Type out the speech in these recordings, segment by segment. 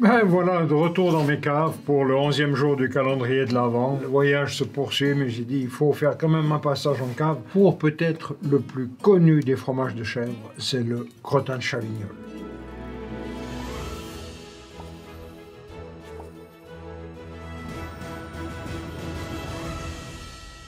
Ben voilà, de retour dans mes caves pour le 11e jour du calendrier de l'Avent. Le voyage se poursuit, mais j'ai dit il faut faire quand même un passage en cave pour peut-être le plus connu des fromages de chèvre, c'est le crottin de Chavignol.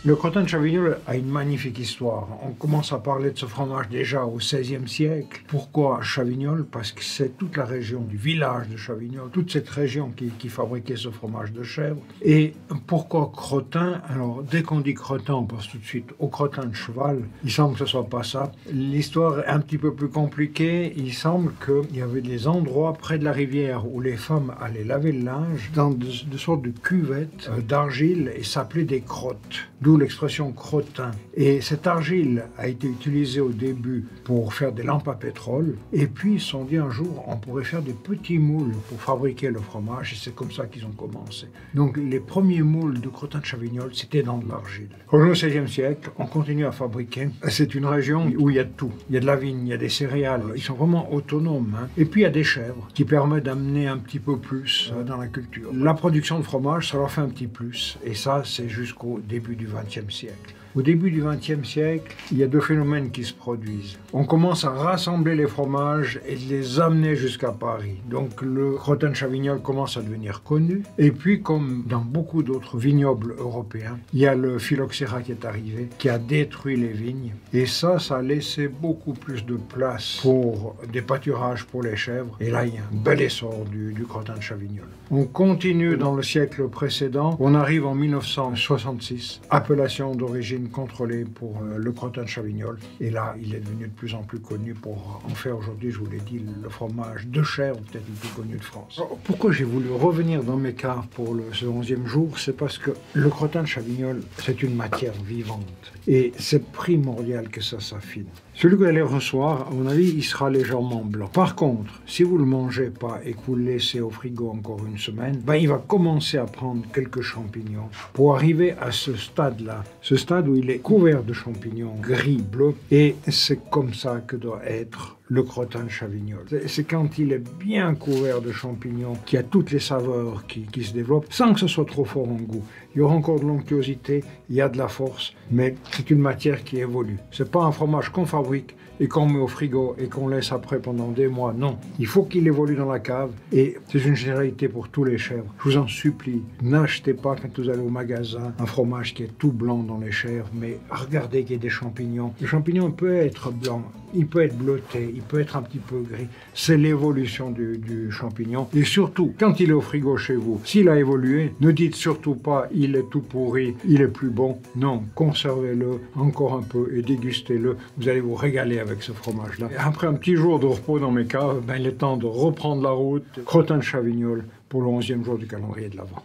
Le crottin de Chavignol a une magnifique histoire. On commence à parler de ce fromage déjà au XVIe siècle. Pourquoi Chavignol? Parce que c'est toute la région du village de Chavignol, toute cette région qui fabriquait ce fromage de chèvre. Et pourquoi crottin? Alors, dès qu'on dit crottin, on pense tout de suite au crottin de cheval. Il semble que ce soit pas ça. L'histoire est un petit peu plus compliquée. Il semble qu'il y avait des endroits près de la rivière où les femmes allaient laver le linge dans de sortes de cuvettes d'argile et s'appelaient des crottes. D'où l'expression crottin. Et cette argile a été utilisée au début pour faire des lampes à pétrole. Et puis ils se sont dit un jour, on pourrait faire des petits moules pour fabriquer le fromage. Et c'est comme ça qu'ils ont commencé. Donc les premiers moules de crottin de Chavignol, c'était dans de l'argile. Au XVIe siècle, on continue à fabriquer. C'est une région où il y a de tout. Il y a de la vigne, il y a des céréales. Ils sont vraiment autonomes. Et puis il y a des chèvres qui permettent d'amener un petit peu plus dans la culture. La production de fromage, ça leur fait un petit plus. Et ça, c'est jusqu'au début du XXe siècle. Au début du XXe siècle, il y a deux phénomènes qui se produisent. On commence à rassembler les fromages et de les amener jusqu'à Paris. Donc le crottin de Chavignol commence à devenir connu. Et puis, comme dans beaucoup d'autres vignobles européens, il y a le phylloxéra qui est arrivé, qui a détruit les vignes. Et ça a laissé beaucoup plus de place pour des pâturages pour les chèvres. Et là, il y a un bel essor du crottin de Chavignol. On continue dans le siècle précédent. On arrive en 1966, appellation d'origine contrôlé pour le crottin de Chavignol. Et là, il est devenu de plus en plus connu pour en faire aujourd'hui, je vous l'ai dit, le fromage de chèvre, peut-être le plus connu de France. Alors, pourquoi j'ai voulu revenir dans mes caves pour ce 11e jour? C'est parce que le crottin de Chavignol, c'est une matière vivante. Et c'est primordial que ça s'affine. Celui que vous allez recevoir, à mon avis, il sera légèrement blanc. Par contre, si vous ne le mangez pas et que vous le laissez au frigo encore une semaine, il va commencer à prendre quelques champignons pour arriver à ce stade-là. Ce stade où il est couvert de champignons gris, bleus. Et c'est comme ça que doit être le crottin de Chavignol. C'est quand il est bien couvert de champignons qu'il y a toutes les saveurs qui se développent, sans que ce soit trop fort en goût. Il y aura encore de l'onctuosité, il y a de la force, mais c'est une matière qui évolue. C'est pas un fromage qu'on fabrique et qu'on met au frigo et qu'on laisse après pendant des mois. Non, il faut qu'il évolue dans la cave et c'est une généralité pour tous les chèvres. Je vous en supplie, n'achetez pas quand vous allez au magasin un fromage qui est tout blanc dans les chèvres, mais regardez qu'il y a des champignons. Le champignon peut être blanc, il peut être bleuté, il peut être un petit peu gris. C'est l'évolution du champignon. Et surtout, quand il est au frigo chez vous, s'il a évolué, ne dites surtout pas il est tout pourri, il est plus bon. Non, conservez-le encore un peu et dégustez-le. Vous allez vous régaler avec ce fromage-là. Après un petit jour de repos dans mes caves, il est temps de reprendre la route. Crottin de Chavignol pour le 11e jour du calendrier de l'Avent.